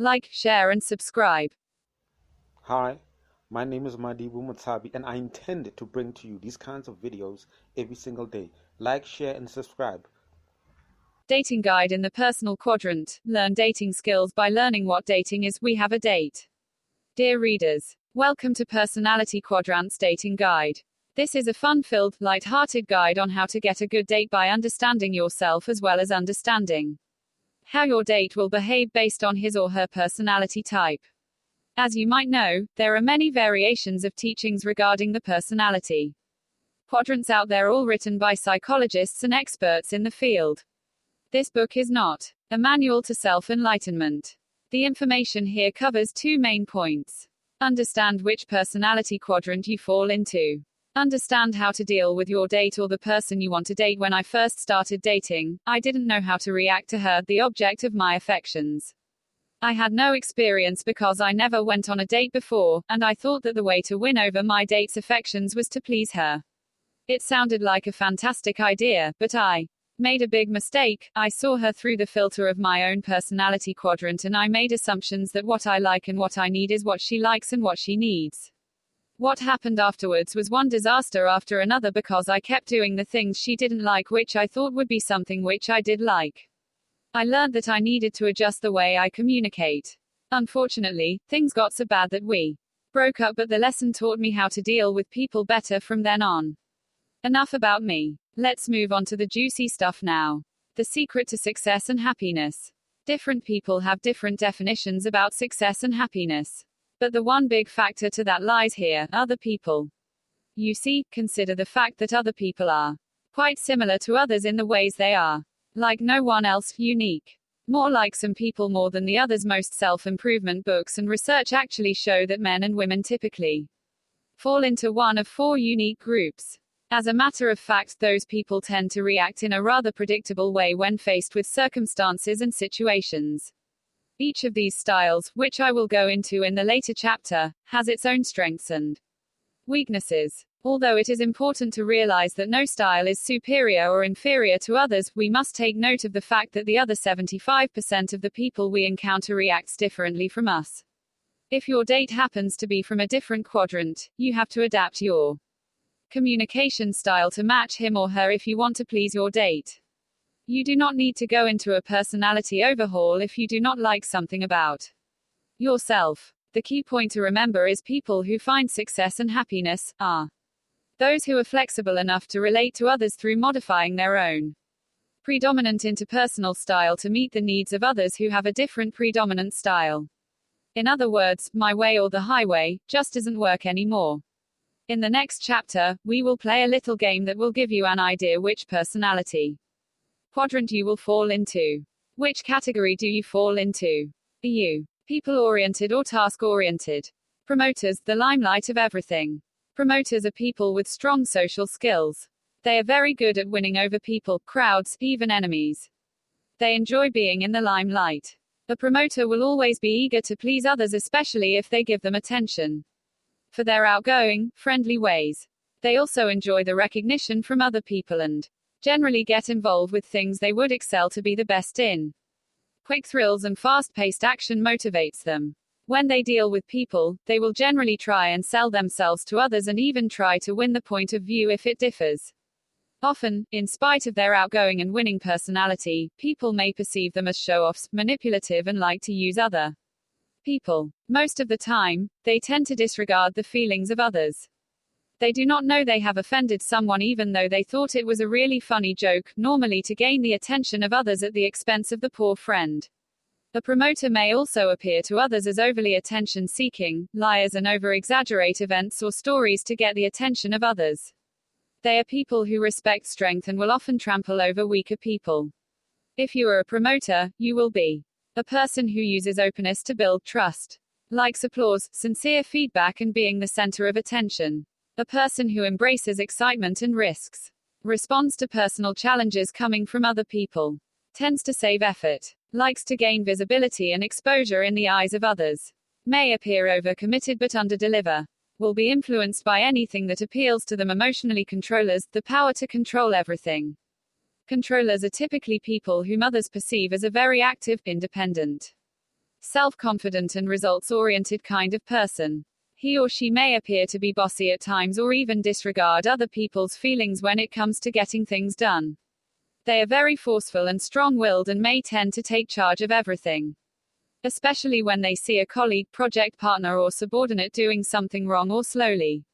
Like, share, and subscribe. Hi, my name is Madibu Mutabi, and I intend to bring to you these kinds of videos every single day. Like, share, and subscribe. Dating guide in the personal quadrant. Learn dating skills by learning what dating is. We have a date. Dear readers, welcome to Personality Quadrant's dating guide. This is a fun-filled, light-hearted guide on how to get a good date by understanding yourself as well as understanding how your date will behave based on his or her personality type. As you might know, there are many variations of teachings regarding the personality quadrants out there, all written by psychologists and experts in the field. This book is not a manual to self-enlightenment. The information here covers two main points. Understand which personality quadrant you fall into. Understand how to deal with your date or the person you want to date. When I first started dating, I didn't know how to react to her, the object of my affections. I had no experience because I never went on a date before, and I thought that the way to win over my date's affections was to please her. It sounded like a fantastic idea, but I made a big mistake. I saw her through the filter of my own personality quadrant, and I made assumptions that what I like and what I need is what she likes and what she needs. What happened afterwards was one disaster after another because I kept doing the things she didn't like, which I thought would be something which I did like. I learned that I needed to adjust the way I communicate. Unfortunately, things got so bad that we broke up, but the lesson taught me how to deal with people better from then on. Enough about me. Let's move on to the juicy stuff now. The secret to success and happiness. Different people have different definitions about success and happiness. But the one big factor to that lies here: other people. You see, consider the fact that other people are quite similar to others in the ways they are like no one else, unique. More like some people more than the others. Most self-improvement books and research actually show that men and women typically fall into one of four unique groups. As a matter of fact, those people tend to react in a rather predictable way when faced with circumstances and situations. Each of these styles, which I will go into in the later chapter, has its own strengths and weaknesses. Although it is important to realize that no style is superior or inferior to others, we must take note of the fact that the other 75% of the people we encounter reacts differently from us. If your date happens to be from a different quadrant, you have to adapt your communication style to match him or her if you want to please your date. You do not need to go into a personality overhaul if you do not like something about yourself. The key point to remember is people who find success and happiness are those who are flexible enough to relate to others through modifying their own predominant interpersonal style to meet the needs of others who have a different predominant style. In other words, my way or the highway just doesn't work anymore. In the next chapter, we will play a little game that will give you an idea which personality quadrant you will fall into. Which category do you fall into? Are you people-oriented or task-oriented? Promoters, the limelight of everything. Promoters are people with strong social skills. They are very good at winning over people, crowds, even enemies. They enjoy being in the limelight. A promoter will always be eager to please others, especially if they give them attention for their outgoing, friendly ways. They also enjoy the recognition from other people and generally get involved with things they would excel to be the best in. Quick thrills and fast-paced action motivates them. When they deal with people, they will generally try and sell themselves to others and even try to win the point of view if it differs. Often, in spite of their outgoing and winning personality, people may perceive them as show-offs, manipulative, and like to use other people. Most of the time, they tend to disregard the feelings of others. They do not know they have offended someone even though they thought it was a really funny joke, normally to gain the attention of others at the expense of the poor friend. A promoter may also appear to others as overly attention-seeking, liars, and over-exaggerate events or stories to get the attention of others. They are people who respect strength and will often trample over weaker people. If you are a promoter, you will be a person who uses openness to build trust, likes applause, sincere feedback, and being the center of attention. A person who embraces excitement and risks, responds to personal challenges coming from other people, tends to save effort, likes to gain visibility and exposure in the eyes of others, may appear overcommitted but underdeliver, will be influenced by anything that appeals to them. Emotionally controllers, the power to control everything. Controllers are typically people whom others perceive as a very active, independent self-confident and results-oriented kind of person. He or she may appear to be bossy at times or even disregard other people's feelings when it comes to getting things done. They are very forceful and strong-willed and may tend to take charge of everything. Especially when they see a colleague, project partner or subordinate doing something wrong or slowly.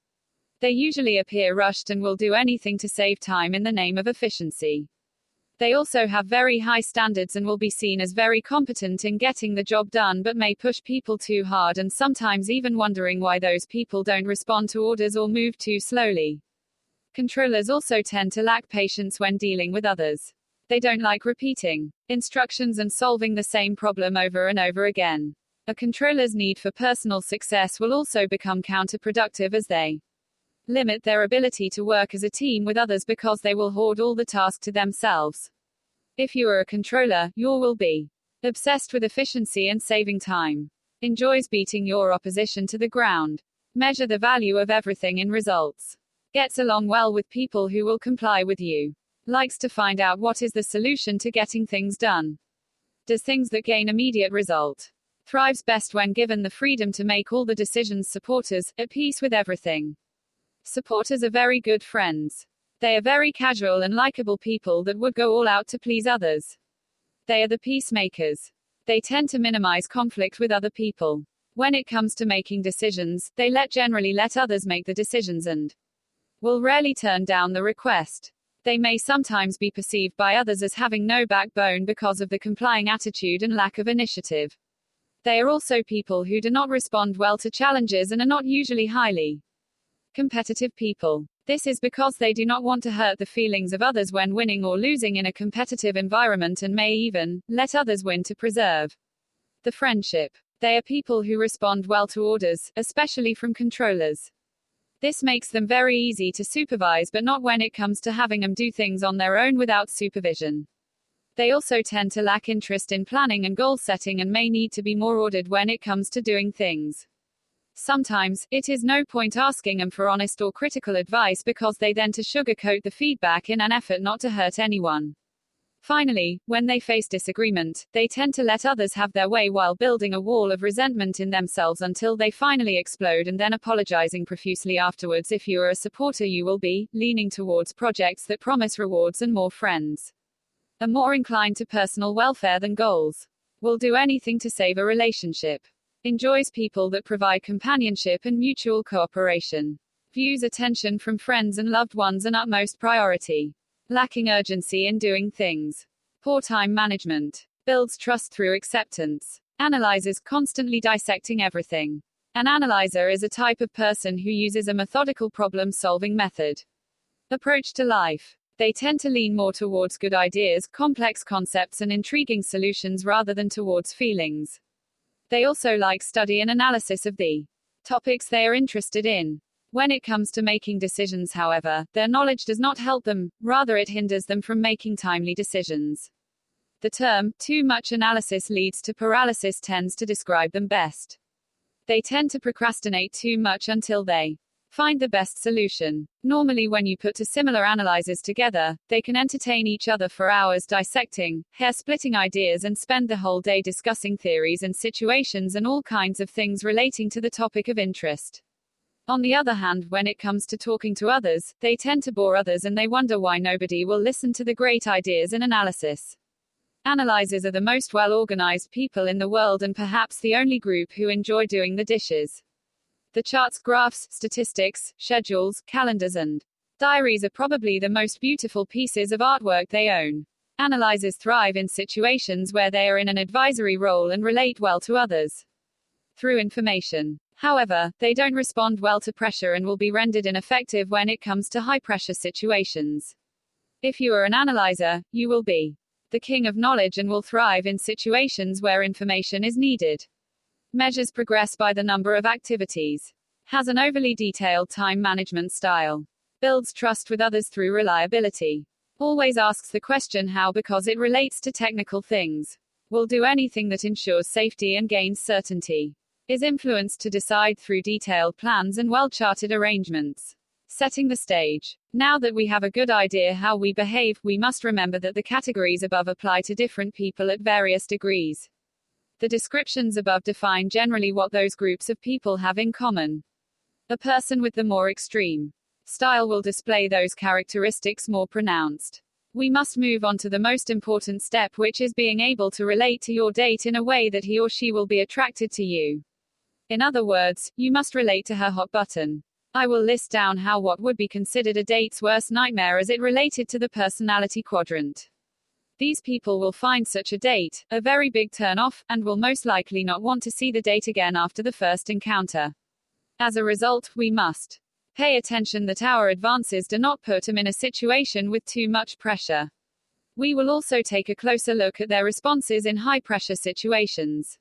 They usually appear rushed and will do anything to save time in the name of efficiency. They also have very high standards and will be seen as very competent in getting the job done but may push people too hard and sometimes even wondering why those people don't respond to orders or move too slowly. Controllers also tend to lack patience when dealing with others. They don't like repeating instructions and solving the same problem over and over again. A controller's need for personal success will also become counterproductive as they limit their ability to work as a team with others because they will hoard all the tasks to themselves. If you are a controller, you will be obsessed with efficiency and saving time. Enjoys beating your opposition to the ground. Measure the value of everything in results. Gets along well with people who will comply with you. Likes to find out what is the solution to getting things done. Does things that gain immediate result. Thrives best when given the freedom to make all the decisions. Supporters, at peace with everything. Supporters are very good friends. They are very casual and likable people that would go all out to please others. They are the peacemakers. They tend to minimize conflict with other people. When it comes to making decisions, they generally let others make the decisions and will rarely turn down the request. They may sometimes be perceived by others as having no backbone because of the complying attitude and lack of initiative. They are also people who do not respond well to challenges and are not usually highly competitive people. This is because they do not want to hurt the feelings of others when winning or losing in a competitive environment and may even let others win to preserve the friendship. They are people who respond well to orders, especially from controllers. This makes them very easy to supervise but not when it comes to having them do things on their own without supervision. They also tend to lack interest in planning and goal setting and may need to be more ordered when it comes to doing things. Sometimes, it is no point asking them for honest or critical advice because they tend to sugarcoat the feedback in an effort not to hurt anyone. Finally, when they face disagreement, they tend to let others have their way while building a wall of resentment in themselves until they finally explode and then apologizing profusely afterwards. If you are a supporter, you will be leaning towards projects that promise rewards and more friends. Are more inclined to personal welfare than goals. Will do anything to save a relationship. Enjoys people that provide companionship and mutual cooperation. Views attention from friends and loved ones an utmost priority. Lacking urgency in doing things. Poor time management. Builds trust through acceptance. Analyzes constantly dissecting everything. An analyzer is a type of person who uses a methodical problem-solving method. Approach to life. They tend to lean more towards good ideas, complex concepts and intriguing solutions rather than towards feelings. They also like study and analysis of the topics they are interested in. When it comes to making decisions, however, their knowledge does not help them, rather it hinders them from making timely decisions. The term, too much analysis leads to paralysis, tends to describe them best. They tend to procrastinate too much until they find the best solution. Normally when you put two similar analyzers together, they can entertain each other for hours dissecting, hair-splitting ideas and spend the whole day discussing theories and situations and all kinds of things relating to the topic of interest. On the other hand, when it comes to talking to others, they tend to bore others and they wonder why nobody will listen to the great ideas and analysis. Analyzers are the most well-organized people in the world and perhaps the only group who enjoy doing the dishes. The charts, graphs, statistics, schedules, calendars and diaries are probably the most beautiful pieces of artwork they own. Analyzers thrive in situations where they are in an advisory role and relate well to others through information. However, they don't respond well to pressure and will be rendered ineffective when it comes to high-pressure situations. If you are an analyzer, you will be the king of knowledge and will thrive in situations where information is needed. Measures progress by the number of activities. Has an overly detailed time management style. Builds trust with others through reliability. Always asks the question how because it relates to technical things. Will do anything that ensures safety and gains certainty. Is influenced to decide through detailed plans and well-charted arrangements. Setting the stage. Now that we have a good idea how we behave, we must remember that the categories above apply to different people at various degrees. The descriptions above define generally what those groups of people have in common. A person with the more extreme style will display those characteristics more pronounced. We must move on to the most important step, which is being able to relate to your date in a way that he or she will be attracted to you. In other words, you must relate to her hot button. I will list down how what would be considered a date's worst nightmare as it related to the personality quadrant. These people will find such a date a very big turn-off, and will most likely not want to see the date again after the first encounter. As a result, we must pay attention that our advances do not put them in a situation with too much pressure. We will also take a closer look at their responses in high-pressure situations.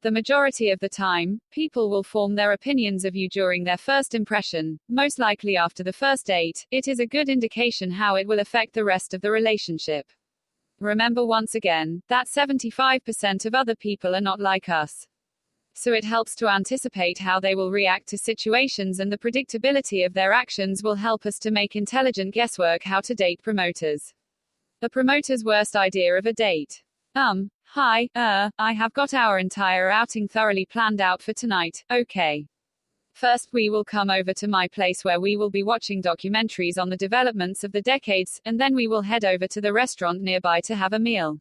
The majority of the time, people will form their opinions of you during their first impression, most likely after the first date. It is a good indication how it will affect the rest of the relationship. Remember once again, that 75% of other people are not like us. So it helps to anticipate how they will react to situations, and the predictability of their actions will help us to make intelligent guesswork how to date promoters. A promoter's worst idea of a date. Hi, I have got our entire outing thoroughly planned out for tonight, okay. First, we will come over to my place where we will be watching documentaries on the developments of the decades, and then we will head over to the restaurant nearby to have a meal.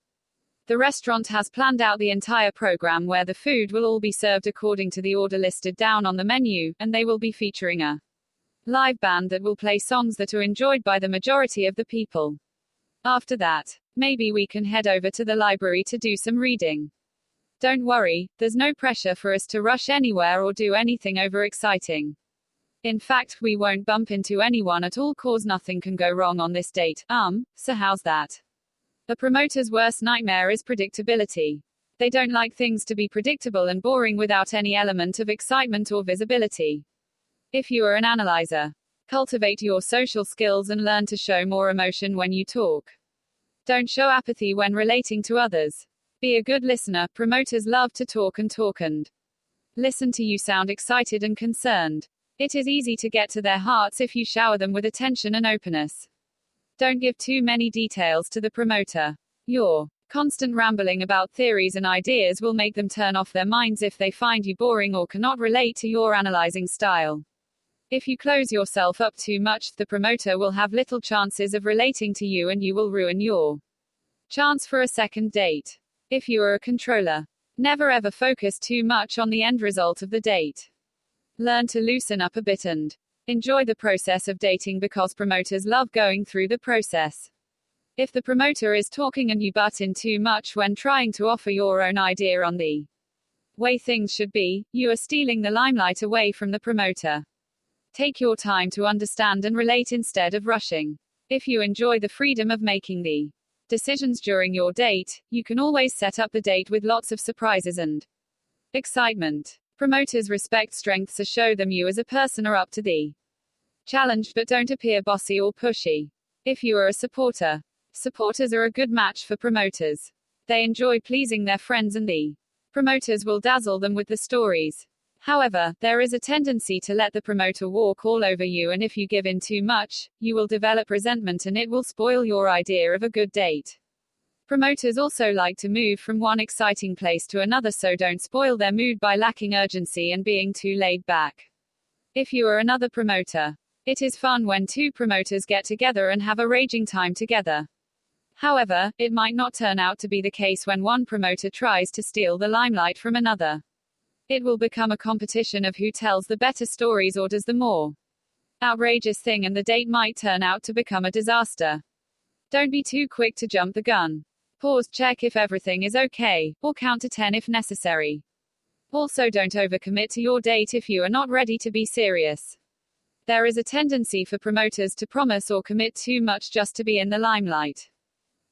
The restaurant has planned out the entire program where the food will all be served according to the order listed down on the menu, and they will be featuring a live band that will play songs that are enjoyed by the majority of the people. After that, maybe we can head over to the library to do some reading. Don't worry, there's no pressure for us to rush anywhere or do anything overexciting. In fact, we won't bump into anyone at all, cause nothing can go wrong on this date. So how's that? A promoter's worst nightmare is predictability. They don't like things to be predictable and boring without any element of excitement or visibility. If you are an analyzer, cultivate your social skills and learn to show more emotion when you talk. Don't show apathy when relating to others. Be a good listener. Promoters love to talk and listen to you sound excited and concerned. It is easy to get to their hearts if you shower them with attention and openness. Don't give too many details to the promoter. Your constant rambling about theories and ideas will make them turn off their minds if they find you boring or cannot relate to your analyzing style. If you close yourself up too much, the promoter will have little chances of relating to you, and you will ruin your chance for a second date. If you are a controller, never ever focus too much on the end result of the date. Learn to loosen up a bit and enjoy the process of dating, because promoters love going through the process. If the promoter is talking and you butt in too much when trying to offer your own idea on the way things should be, you are stealing the limelight away from the promoter. Take your time to understand and relate instead of rushing. If you enjoy the freedom of making the decisions during your date, you can always set up the date with lots of surprises and excitement. Promoters respect strengths, so show them you as a person are up to the challenge, but don't appear bossy or pushy. If you are a supporter, supporters are a good match for promoters. They enjoy pleasing their friends, and the promoters will dazzle them with the stories. However, there is a tendency to let the promoter walk all over you, and if you give in too much, you will develop resentment and it will spoil your idea of a good date. Promoters also like to move from one exciting place to another, so don't spoil their mood by lacking urgency and being too laid back. If you are another promoter, it is fun when two promoters get together and have a raging time together. However, it might not turn out to be the case when one promoter tries to steal the limelight from another. It will become a competition of who tells the better stories or does the more outrageous thing, and the date might turn out to become a disaster. Don't be too quick to jump the gun. Pause, check if everything is okay, or count to 10 if necessary. Also, don't overcommit to your date if you are not ready to be serious. There is a tendency for promoters to promise or commit too much just to be in the limelight.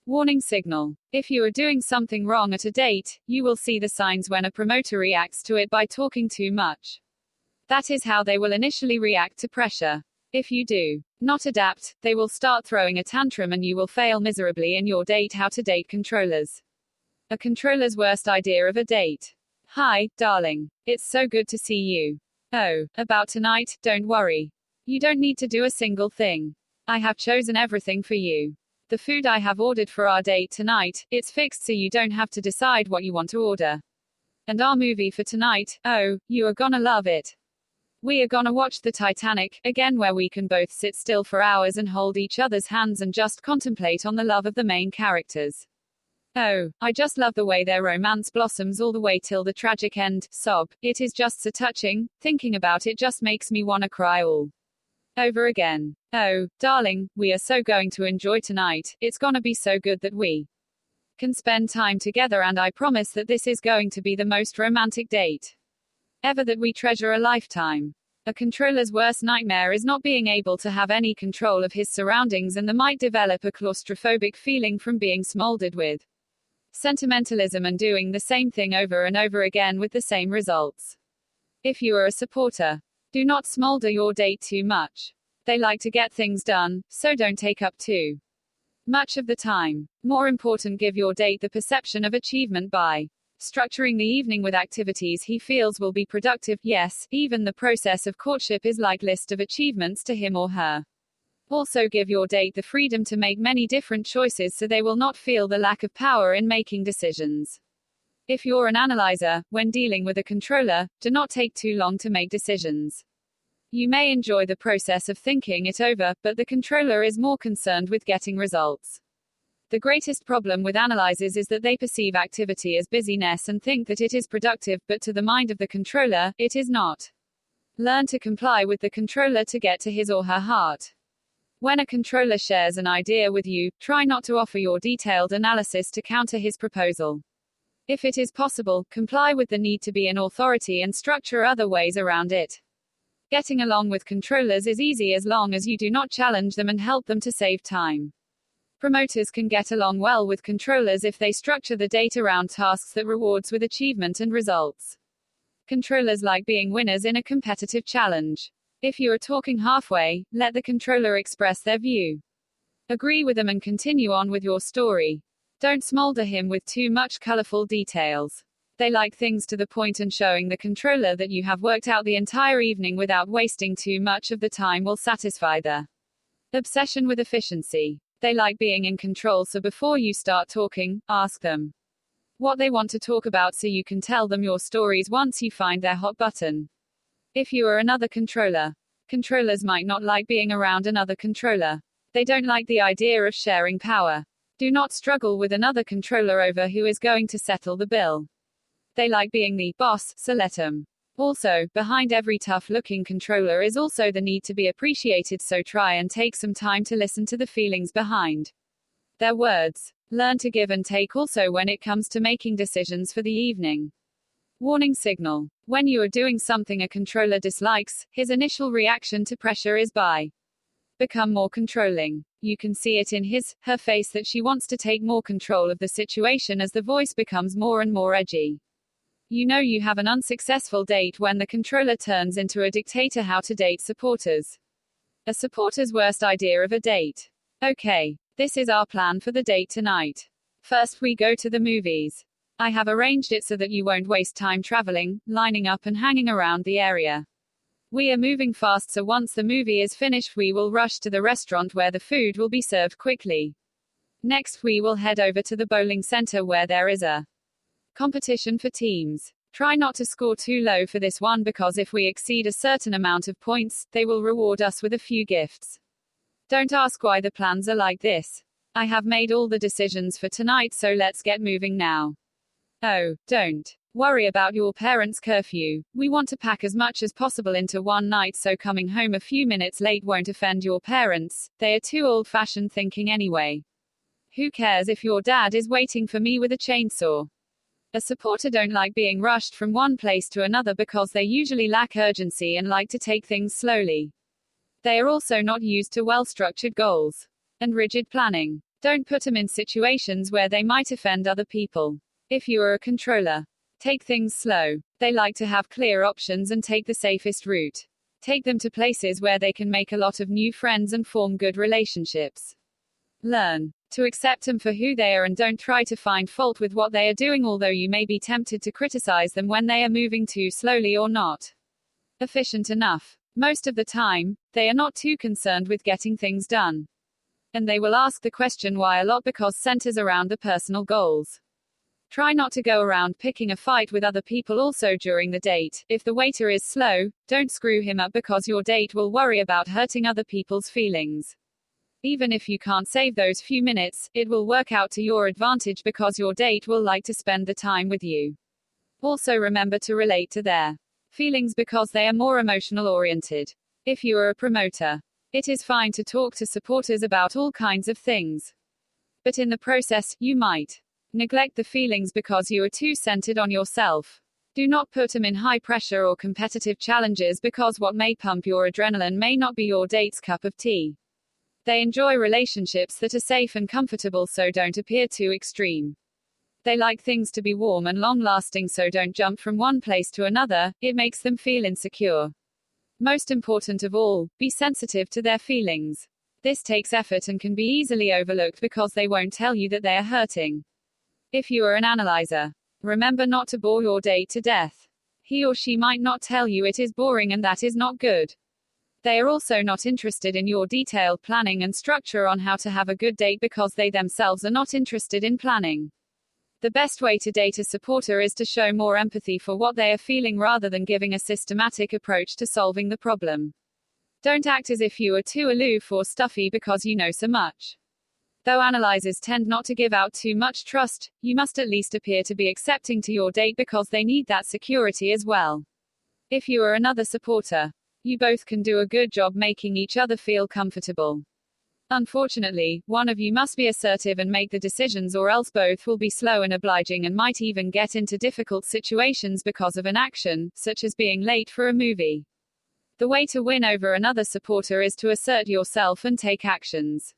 Warning signal. If you are doing something wrong at a date, you will see the signs when a promoter reacts to it by talking too much. That is how they will initially react to pressure. If you do not adapt, they will start throwing a tantrum and you will fail miserably in your date. How to date controllers. A controller's worst idea of a date. Hi, darling. It's so good to see you. Oh, about tonight, don't worry. You don't need to do a single thing. I have chosen everything for you. The food I have ordered for our date tonight, it's fixed so you don't have to decide what you want to order. And our movie for tonight, oh, you are gonna love it. We are gonna watch the Titanic, again where we can both sit still for hours and hold each other's hands and just contemplate on the love of the main characters. Oh, I just love the way their romance blossoms all the way till the tragic end, sob. It is just so touching, thinking about it just makes me wanna cry all over again. Oh, darling, we are so going to enjoy tonight, it's gonna be so good that we can spend time together, and I promise that this is going to be the most romantic date ever that we treasure a lifetime. A controller's worst nightmare is not being able to have any control of his surroundings, and they might develop a claustrophobic feeling from being smoldered with sentimentalism and doing the same thing over and over again with the same results. If you are a supporter, do not smolder your date too much. They like to get things done, so don't take up too much of the time. More important, give your date the perception of achievement by structuring the evening with activities he feels will be productive. Yes, even the process of courtship is like list of achievements to him or her. Also give your date the freedom to make many different choices so they will not feel the lack of power in making decisions. If you're an analyzer, when dealing with a controller, do not take too long to make decisions. You may enjoy the process of thinking it over, but the controller is more concerned with getting results. The greatest problem with analyzers is that they perceive activity as busyness and think that it is productive, but to the mind of the controller, it is not. Learn to comply with the controller to get to his or her heart. When a controller shares an idea with you, try not to offer your detailed analysis to counter his proposal. If it is possible, comply with the need to be an authority and structure other ways around it. Getting along with controllers is easy as long as you do not challenge them and help them to save time. Promoters can get along well with controllers if they structure the date around tasks that rewards with achievement and results. Controllers like being winners in a competitive challenge. If you are talking halfway, let the controller express their view. Agree with them and continue on with your story. Don't smolder him with too much colorful details. They like things to the point, and showing the controller that you have worked out the entire evening without wasting too much of the time will satisfy their obsession with efficiency. They like being in control, so before you start talking, ask them what they want to talk about so you can tell them your stories once you find their hot button. If you are another controller, controllers might not like being around another controller. They don't like the idea of sharing power. Do not struggle with another controller over who is going to settle the bill. They like being the boss, so let them. Also, behind every tough-looking controller is also the need to be appreciated, so try and take some time to listen to the feelings behind their words. Learn to give and take also when it comes to making decisions for the evening. Warning signal. When you are doing something a controller dislikes, his initial reaction to pressure is by become more controlling. You can see it in her face that she wants to take more control of the situation as the voice becomes more and more edgy. You know you have an unsuccessful date when the controller turns into a dictator. How to date supporters. A supporter's worst idea of a date. Okay, this is our plan for the date tonight. First, we go to the movies. I have arranged it so that you won't waste time traveling, lining up and hanging around the area. We are moving fast, so once the movie is finished we will rush to the restaurant where the food will be served quickly. Next we will head over to the bowling center where there is a competition for teams. Try not to score too low for this one, because if we exceed a certain amount of points, they will reward us with a few gifts. Don't ask why the plans are like this. I have made all the decisions for tonight, so let's get moving now. Oh, don't worry about your parents' curfew. We want to pack as much as possible into one night, so coming home a few minutes late won't offend your parents. They are too old-fashioned thinking anyway. Who cares if your dad is waiting for me with a chainsaw? A supporter don't like being rushed from one place to another because they usually lack urgency and like to take things slowly. They are also not used to well-structured goals and rigid planning. Don't put them in situations where they might offend other people. If you are a controller, take things slow. They like to have clear options and take the safest route. Take them to places where they can make a lot of new friends and form good relationships. Learn to accept them for who they are and don't try to find fault with what they are doing, although you may be tempted to criticize them when they are moving too slowly or not efficient enough. Most of the time, they are not too concerned with getting things done. And they will ask the question why a lot because centers around the personal goals. Try not to go around picking a fight with other people also during the date. If the waiter is slow, don't screw him up because your date will worry about hurting other people's feelings. Even if you can't save those few minutes, it will work out to your advantage because your date will like to spend the time with you. Also remember to relate to their feelings because they are more emotional oriented. If you are a promoter, it is fine to talk to supporters about all kinds of things. But in the process, you might neglect the feelings because you are too centered on yourself. Do not put them in high pressure or competitive challenges because what may pump your adrenaline may not be your date's cup of tea. They enjoy relationships that are safe and comfortable, so don't appear too extreme. They like things to be warm and long-lasting, so don't jump from one place to another, it makes them feel insecure. Most important of all, be sensitive to their feelings. This takes effort and can be easily overlooked because they won't tell you that they are hurting. If you are an analyzer, remember not to bore your date to death. He or she might not tell you it is boring, and that is not good. They are also not interested in your detailed planning and structure on how to have a good date because they themselves are not interested in planning. The best way to date a supporter is to show more empathy for what they are feeling rather than giving a systematic approach to solving the problem. Don't act as if you are too aloof or stuffy because you know so much. Though analyzers tend not to give out too much trust, you must at least appear to be accepting to your date because they need that security as well. If you are another supporter, you both can do a good job making each other feel comfortable. Unfortunately, one of you must be assertive and make the decisions, or else both will be slow and obliging and might even get into difficult situations because of an action, such as being late for a movie. The way to win over another supporter is to assert yourself and take actions.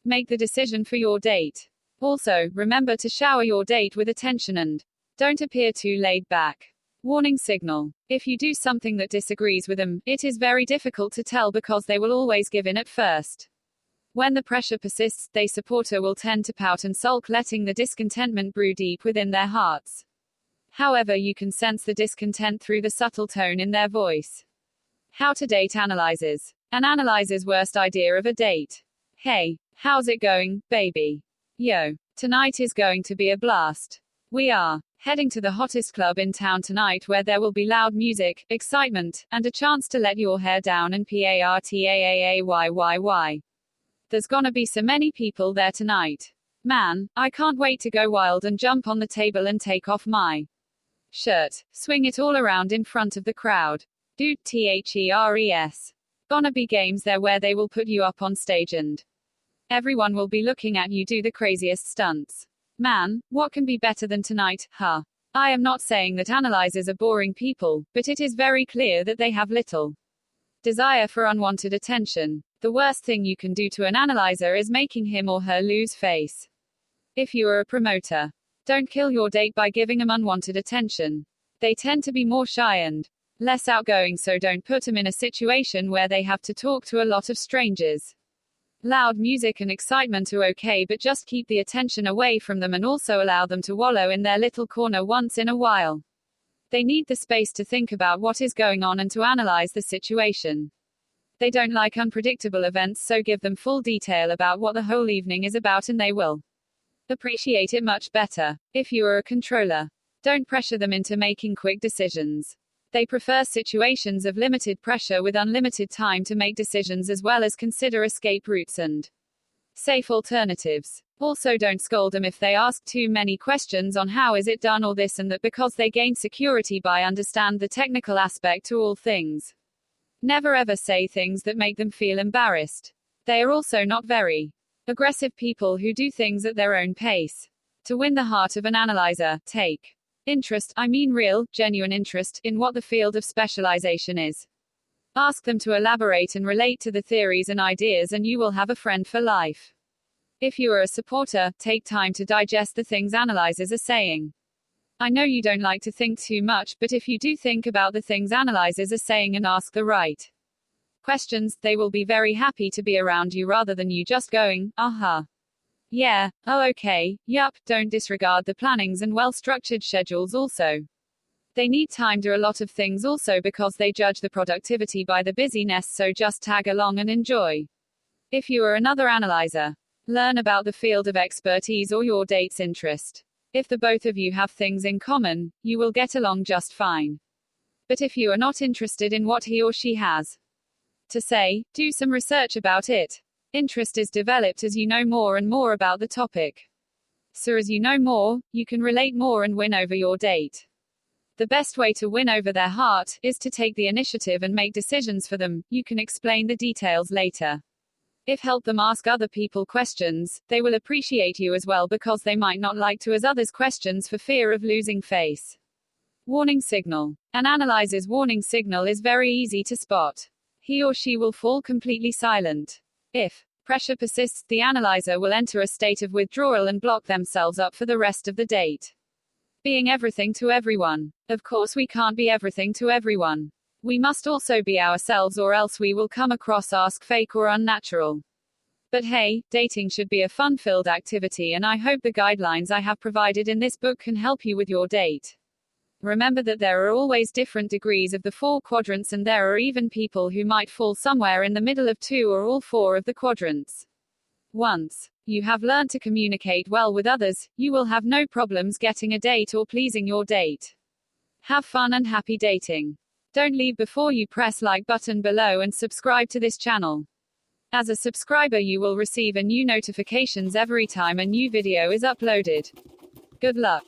Make the decision for your date. Also, remember to shower your date with attention and don't appear too laid back. Warning signal. If you do something that disagrees with them, it is very difficult to tell because they will always give in at first. When the pressure persists, the supporter will tend to pout and sulk, letting the discontentment brew deep within their hearts. However, you can sense the discontent through the subtle tone in their voice. How to date analyzers. An analyzer's worst idea of a date. Hey, how's it going, baby? Yo, tonight is going to be a blast. We are heading to the hottest club in town tonight where there will be loud music, excitement, and a chance to let your hair down and partyy. There's gonna be so many people there tonight. Man, I can't wait to go wild and jump on the table and take off my shirt, swing it all around in front of the crowd. Dude, THERES. Gonna be games there where they will put you up on stage and everyone will be looking at you do the craziest stunts. Man, what can be better than tonight, huh? I am not saying that analyzers are boring people, but it is very clear that they have little desire for unwanted attention. The worst thing you can do to an analyzer is making him or her lose face. If you are a promoter, don't kill your date by giving them unwanted attention. They tend to be more shy and less outgoing, so don't put them in a situation where they have to talk to a lot of strangers. Loud music and excitement are okay, but just keep the attention away from them and also allow them to wallow in their little corner once in a while. They need the space to think about what is going on and to analyze the situation. They don't like unpredictable events, so give them full detail about what the whole evening is about and they will appreciate it much better. If you are a controller, don't pressure them into making quick decisions. They prefer situations of limited pressure with unlimited time to make decisions, as well as consider escape routes and safe alternatives. Also, don't scold them if they ask too many questions on how is it done or this and that, because they gain security by understand the technical aspect to all things. Never ever say things that make them feel embarrassed. They are also not very aggressive people who do things at their own pace. To win the heart of an analyzer, take interest, I mean real, genuine interest, in what the field of specialization is. Ask them to elaborate and relate to the theories and ideas, and you will have a friend for life. If you are a supporter, take time to digest the things analyzers are saying. I know you don't like to think too much, but if you do think about the things analyzers are saying and ask the right questions, they will be very happy to be around you rather than you just going, uh-huh. Yeah, oh okay, yup. Don't disregard the plannings and well-structured schedules also. They need time to do a lot of things also because they judge the productivity by the busyness, so just tag along and enjoy. If you are another analyzer, learn about the field of expertise or your date's interest. If the both of you have things in common, you will get along just fine. But if you are not interested in what he or she has to say, do some research about it. Interest is developed as you know more and more about the topic. So as you know more, you can relate more and win over your date. The best way to win over their heart is to take the initiative and make decisions for them. You can explain the details later. If help them ask other people questions, they will appreciate you as well because they might not like to ask others questions for fear of losing face. Warning signal. An analyzer's warning signal is very easy to spot. He or she will fall completely silent. If pressure persists, the analyzer will enter a state of withdrawal and block themselves up for the rest of the date. Being everything to everyone. Of course, we can't be everything to everyone. We must also be ourselves, or else we will come across as fake or unnatural. But hey, dating should be a fun-filled activity, and I hope the guidelines I have provided in this book can help you with your date. Remember that there are always different degrees of the 4 quadrants, and there are even people who might fall somewhere in the middle of 2 or all 4 of the quadrants. Once you have learned to communicate well with others, you will have no problems getting a date or pleasing your date. Have fun and happy dating. Don't leave before you press like button below and subscribe to this channel. As a subscriber, you will receive a new notifications every time a new video is uploaded. Good luck.